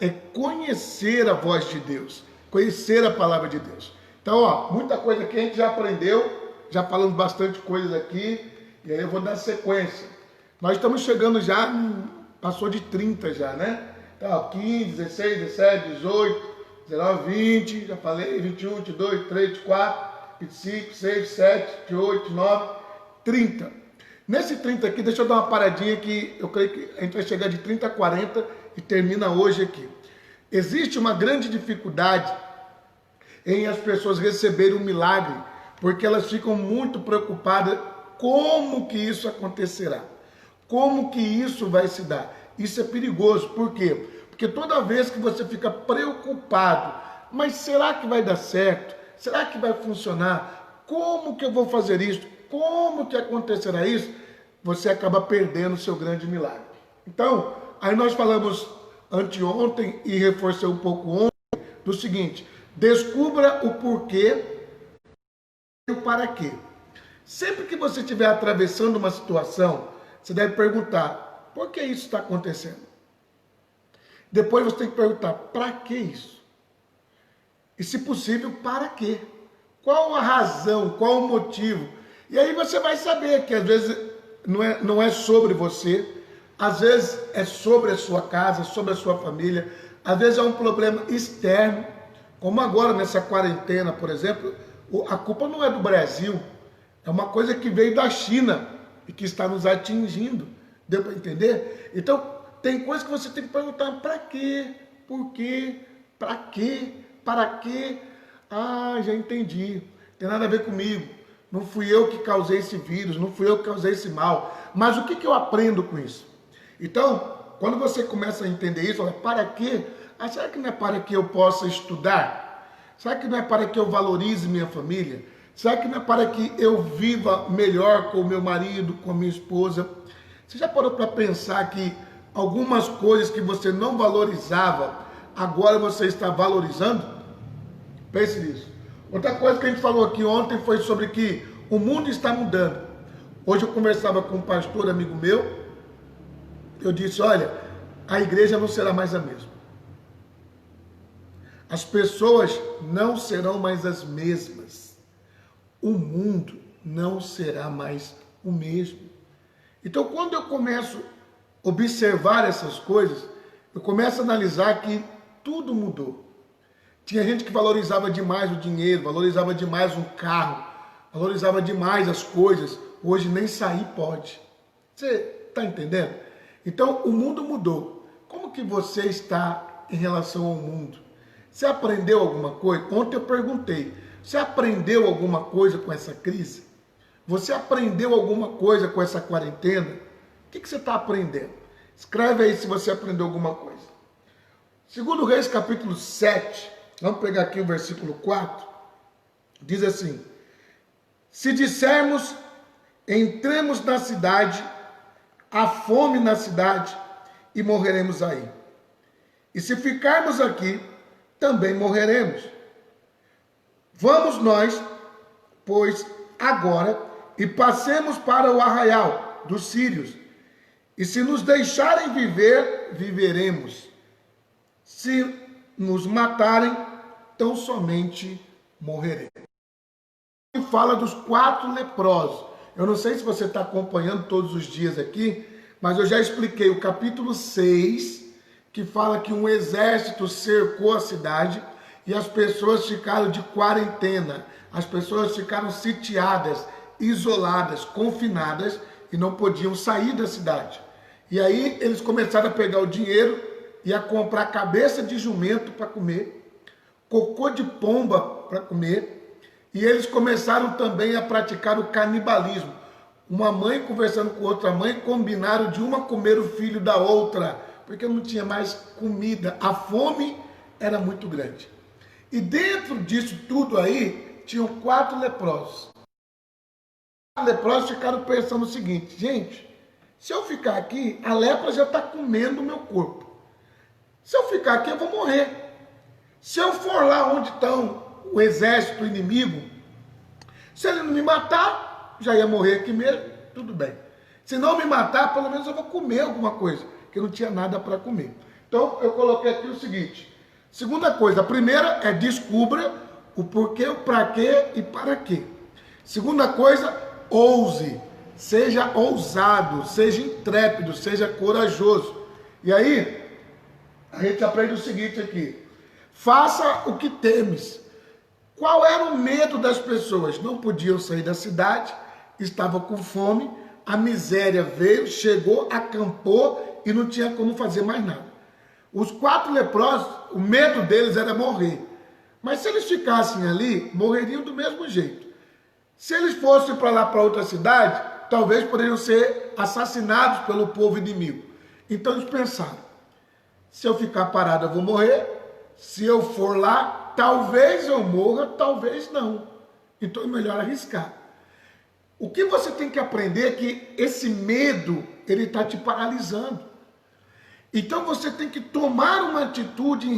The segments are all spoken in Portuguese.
é conhecer a voz de Deus, conhecer a palavra de Deus. Então, ó, muita coisa que a gente já aprendeu, já falamos bastante coisas aqui, e aí eu vou dar sequência. Nós estamos chegando já, passou de 30 já, né? Então, 15, 16, 17, 18, 19, 20, já falei, 21, 22, 23, 24, 25, 26, 27, 28, 29, 30. Nesse 30 aqui, deixa eu dar uma paradinha que eu creio que a gente vai chegar de 30 a 40 e termina hoje aqui. Existe uma grande dificuldade em as pessoas receberem um milagre, porque elas ficam muito preocupadas como que isso acontecerá, como que isso vai se dar. Isso é perigoso, por quê? Porque toda vez que você fica preocupado, mas será que vai dar certo? Será que vai funcionar? Como que eu vou fazer isso? Como que acontecerá isso? Você acaba perdendo o seu grande milagre. Então, aí nós falamos anteontem e reforcei um pouco ontem do seguinte: descubra o porquê e o para quê. Sempre que você estiver atravessando uma situação, você deve perguntar: por que isso está acontecendo? Depois você tem que perguntar: para que isso? E se possível, para quê? Qual a razão, qual o motivo? E aí você vai saber que às vezes não é sobre você, às vezes é sobre a sua casa, sobre a sua família, às vezes é um problema externo, como agora nessa quarentena, por exemplo, a culpa não é do Brasil, é uma coisa que veio da China e que está nos atingindo. Deu para entender? Então, tem coisas que você tem que perguntar: para quê? Por quê? Para quê? Para quê? Ah, já entendi. Tem nada a ver comigo. Não fui eu que causei esse vírus, não fui eu que causei esse mal. Mas o que eu aprendo com isso? Então, quando você começa a entender isso, olha, para quê? Ah, será que não é para que eu possa estudar? Será que não é para que eu valorize minha família? Será que não é para que eu viva melhor com o meu marido, com a minha esposa? Você já parou para pensar que algumas coisas que você não valorizava, agora você está valorizando? Pense nisso. Outra coisa que a gente falou aqui ontem foi sobre que o mundo está mudando. Hoje eu conversava com um pastor amigo meu, eu disse: olha, a igreja não será mais a mesma. As pessoas não serão mais as mesmas. O mundo não será mais o mesmo. Então, quando eu começo a observar essas coisas, eu começo a analisar que tudo mudou. Tinha gente que valorizava demais o dinheiro, valorizava demais um carro, valorizava demais as coisas. Hoje nem sair pode. Você está entendendo? Então, o mundo mudou. Como que você está em relação ao mundo? Você aprendeu alguma coisa? Ontem eu perguntei: você aprendeu alguma coisa com essa crise? Você aprendeu alguma coisa com essa quarentena? O que você está aprendendo? Escreve aí se você aprendeu alguma coisa. Segundo Reis, capítulo 7, vamos pegar aqui o versículo 4, diz assim: se dissermos, entremos na cidade, há fome na cidade, e morreremos aí. E se ficarmos aqui, também morreremos. Vamos nós, pois, agora, e passemos para o arraial dos sírios. E se nos deixarem viver, viveremos. Se nos matarem, tão somente morreremos. E fala dos 4 leprosos. Eu não sei se você está acompanhando todos os dias aqui, mas eu já expliquei o capítulo 6, que fala que um exército cercou a cidade e as pessoas ficaram de quarentena. As pessoas ficaram sitiadas, isoladas, confinadas e não podiam sair da cidade. E aí eles começaram a pegar o dinheiro e a comprar cabeça de jumento para comer, cocô de pomba para comer, e eles começaram também a praticar o canibalismo. Uma mãe conversando com outra mãe, combinaram de uma comer o filho da outra, porque não tinha mais comida, a fome era muito grande. E dentro disso tudo aí, tinham 4 leprosos. Os leprosos ficaram pensando o seguinte: gente, se eu ficar aqui, a lepra já está comendo o meu corpo. Se eu ficar aqui, eu vou morrer. Se eu for lá onde estão o exército inimigo, se ele não me matar, já ia morrer aqui mesmo, tudo bem. Se não me matar, pelo menos eu vou comer alguma coisa, porque não tinha nada para comer. Então, eu coloquei aqui o seguinte. Segunda coisa, a primeira é descubra o porquê, o para quê e para quê. Segunda coisa, ouse. Seja ousado, seja intrépido, seja corajoso. E aí, a gente aprende o seguinte aqui. Faça o que temes. Qual era o medo das pessoas? Não podiam sair da cidade, estavam com fome, a miséria veio, chegou, acampou e não tinha como fazer mais nada. Os 4 leprosos, o medo deles era morrer. Mas se eles ficassem ali, morreriam do mesmo jeito. Se eles fossem para lá, para outra cidade, talvez poderiam ser assassinados pelo povo inimigo. Então eles pensaram, se eu ficar parado eu vou morrer, se eu for lá, talvez eu morra, talvez não. Então é melhor arriscar. O que você tem que aprender é que esse medo, ele está te paralisando. Então você tem que tomar uma atitude em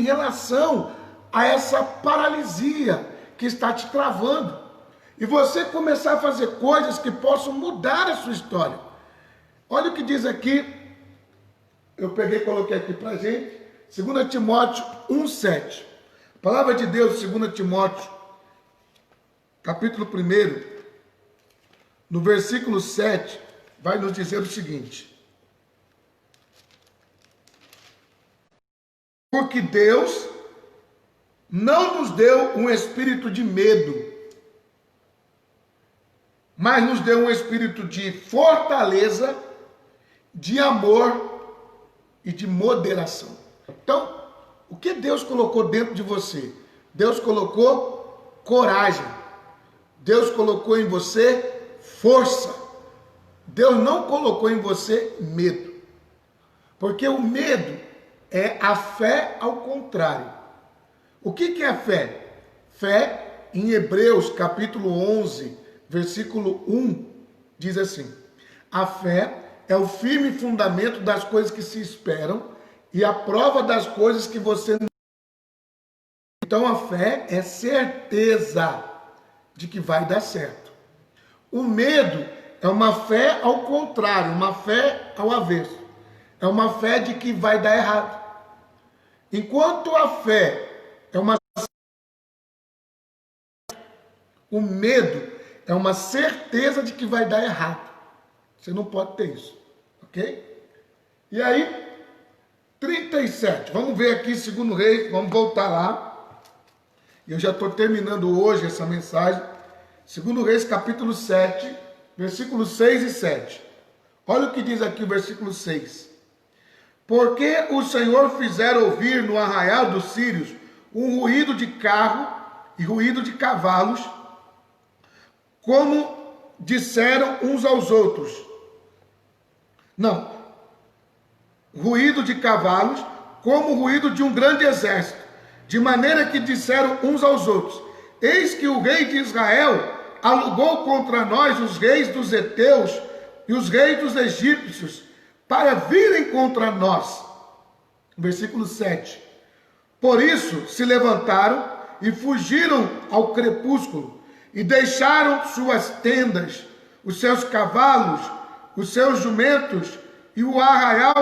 relação a essa paralisia que está te travando. E você começar a fazer coisas que possam mudar a sua história. Olha o que diz aqui, eu peguei e coloquei aqui para a gente, 2 Timóteo 1,7. A palavra de Deus, 2 Timóteo, capítulo 1, no versículo 7, vai nos dizer o seguinte. Porque Deus não nos deu um espírito de medo, mas nos deu um espírito de fortaleza, de amor e de moderação. Então, o que Deus colocou dentro de você? Deus colocou coragem. Deus colocou em você força. Deus não colocou em você medo. Porque o medo é a fé ao contrário. O que é a fé? Fé, em Hebreus capítulo 11, versículo 1, diz assim: a fé é o firme fundamento das coisas que se esperam e a prova das coisas que você não. Então a fé é certeza de que vai dar certo. O medo é uma fé ao contrário, uma fé ao avesso. É uma fé de que vai dar errado. Enquanto a fé é uma... O medo é uma certeza de que vai dar errado. Você não pode ter isso, ok? E aí, 37. Vamos ver aqui, 2 Reis, vamos voltar lá. Eu já estou terminando hoje essa mensagem. 2 Reis, capítulo 7, versículos 6 e 7. Olha o que diz aqui o versículo 6. Porque o Senhor fizera ouvir no arraial dos sírios um ruído de carro e ruído de cavalos, como disseram uns aos outros. Não. Ruído de cavalos, como o ruído de um grande exército, de maneira que disseram uns aos outros: eis que o rei de Israel alugou contra nós os reis dos heteus e os reis dos egípcios, para virem contra nós. Versículo 7. Por isso se levantaram e fugiram ao crepúsculo, e deixaram suas tendas, os seus cavalos, os seus jumentos, e o arraial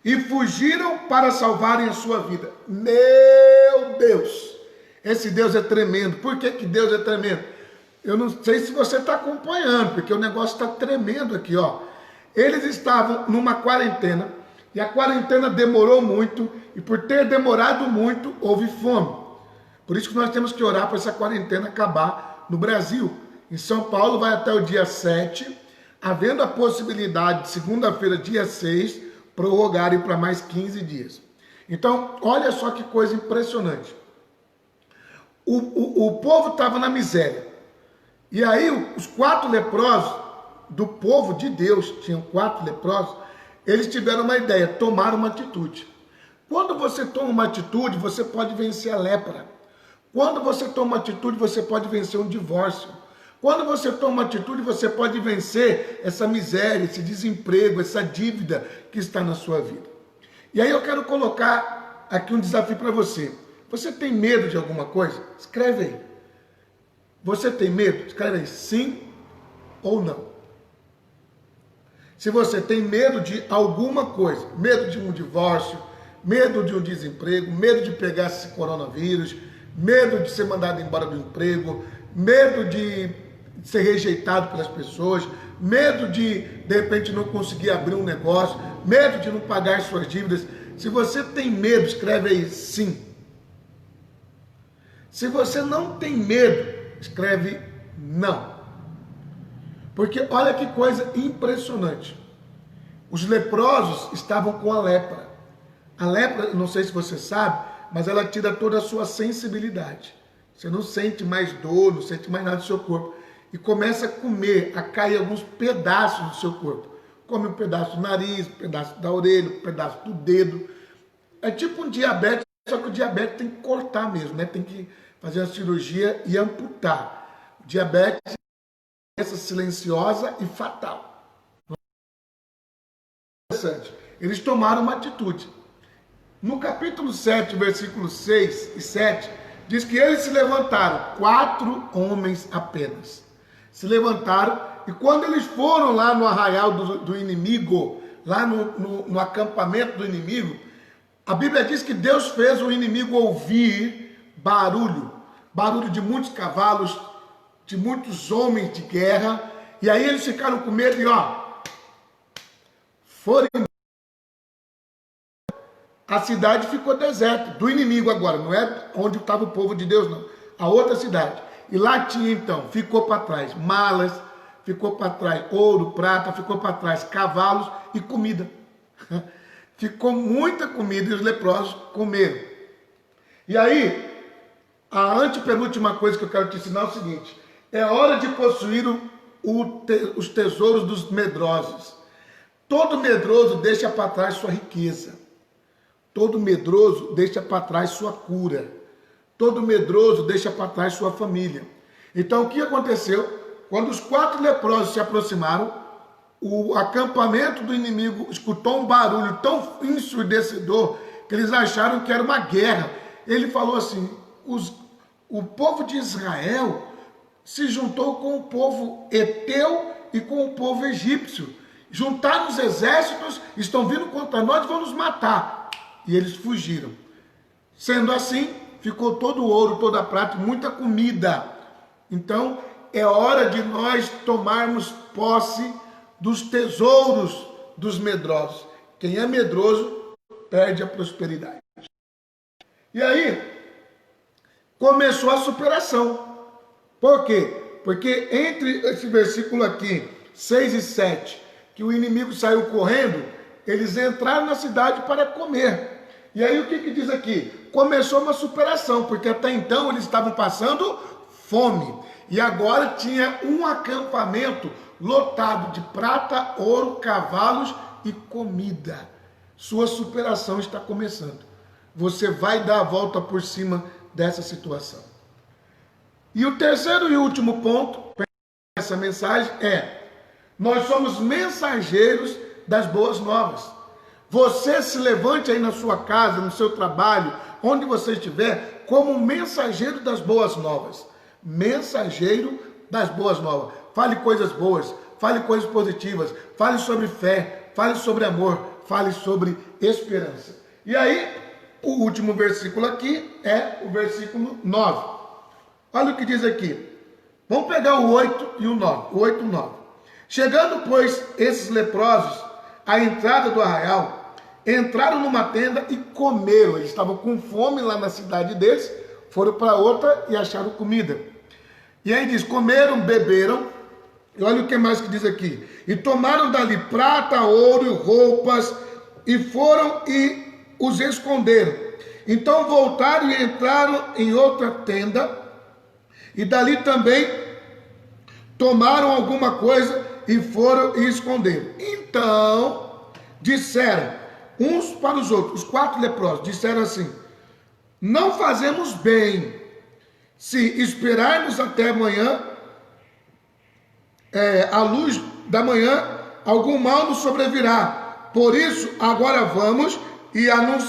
e fugiram para salvarem a sua vida. Meu Deus! Esse Deus é tremendo. Por que Deus é tremendo? Eu não sei se você está acompanhando, porque o negócio está tremendo aqui, ó. Eles estavam numa quarentena, e a quarentena demorou muito, e por ter demorado muito, houve fome. Por isso que nós temos que orar para essa quarentena acabar no Brasil. Em São Paulo vai até o dia 7, havendo a possibilidade de segunda-feira, dia 6, prorrogarem para mais 15 dias. Então, olha só que coisa impressionante. O povo estava na miséria. E aí os 4 leprosos do povo de Deus, tinham 4 leprosos, eles tiveram uma ideia, tomaram uma atitude. Quando você toma uma atitude, você pode vencer a lepra. Quando você toma uma atitude, você pode vencer um divórcio. Quando você toma uma atitude, você pode vencer essa miséria, esse desemprego, essa dívida que está na sua vida. E aí eu quero colocar aqui um desafio para você. Você tem medo de alguma coisa? Escreve aí. Você tem medo? Escreve aí, sim ou não. Se você tem medo de alguma coisa, medo de um divórcio, medo de um desemprego, medo de pegar esse coronavírus, medo de ser mandado embora do emprego, medo de ser rejeitado pelas pessoas, medo de repente não conseguir abrir um negócio, medo de não pagar suas dívidas. Se você tem medo, escreve aí sim. Se você não tem medo, escreve não. Porque olha que coisa impressionante. Os leprosos estavam com a lepra. A lepra, não sei se você sabe, mas ela tira toda a sua sensibilidade. Você não sente mais dor, não sente mais nada do seu corpo. E começa a comer, a cair alguns pedaços do seu corpo. Come um pedaço do nariz, um pedaço da orelha, um pedaço do dedo. É tipo um diabetes, só que o diabetes tem que cortar mesmo, né? Tem que fazer a cirurgia e amputar. O diabetes é uma doença silenciosa e fatal. Interessante. Eles tomaram uma atitude. No capítulo 7, versículos 6 e 7, diz que eles se levantaram, 4 homens apenas. Se levantaram, e quando eles foram lá no arraial do inimigo, lá no acampamento do inimigo, a Bíblia diz que Deus fez o inimigo ouvir barulho de muitos cavalos, de muitos homens de guerra, e aí eles ficaram com medo e foram embora. A cidade ficou deserta, do inimigo agora, não é onde estava o povo de Deus não, a outra cidade. E lá tinha então, ficou para trás malas, ficou para trás ouro, prata, ficou para trás cavalos e comida. Ficou muita comida e os leprosos comeram. E aí, a antepenúltima coisa que eu quero te ensinar é o seguinte: é hora de possuir os tesouros dos medrosos. Todo medroso deixa para trás sua riqueza. Todo medroso deixa para trás sua cura. Todo medroso deixa para trás sua família. Então, o que aconteceu? Quando os 4 leprosos se aproximaram, o acampamento do inimigo escutou um barulho tão ensurdecedor que eles acharam que era uma guerra. Ele falou assim: o povo de Israel se juntou com o povo eteu e com o povo egípcio. Juntaram os exércitos, estão vindo contra nós e vão nos matar. E eles fugiram. Sendo assim, ficou todo o ouro, toda a prata, muita comida. Então, é hora de nós tomarmos posse dos tesouros dos medrosos. Quem é medroso, perde a prosperidade. E aí, começou a superação. Por quê? Porque entre esse versículo aqui, 6 e 7, que o inimigo saiu correndo, eles entraram na cidade para comer. E aí o que diz aqui? Começou uma superação, porque até então eles estavam passando fome. E agora tinha um acampamento lotado de prata, ouro, cavalos e comida. Sua superação está começando. Você vai dar a volta por cima dessa situação. E o terceiro e último ponto dessa mensagem é: nós somos mensageiros das boas novas. Você se levante aí na sua casa, no seu trabalho, onde você estiver, como mensageiro das boas novas. Mensageiro das boas novas. Fale coisas boas, fale coisas positivas, fale sobre fé, fale sobre amor, fale sobre esperança. E aí, o último versículo aqui é o versículo 9. Olha o que diz aqui. Vamos pegar o 8 e o 9. O 8 e o 9. Chegando, pois, esses leprosos à entrada do arraial, entraram numa tenda e comeram. Eles estavam com fome lá na cidade deles, foram para outra e acharam comida. E aí diz: comeram, beberam, e olha o que mais que diz aqui: e tomaram dali prata, ouro, roupas, e foram e os esconderam. Então voltaram e entraram em outra tenda, e dali também tomaram alguma coisa e foram e esconderam. Então disseram uns para os outros, os 4 leprosos, disseram assim: não fazemos bem se esperarmos até amanhã, à luz da manhã, algum mal nos sobrevirá. Por isso, agora vamos e anunciamos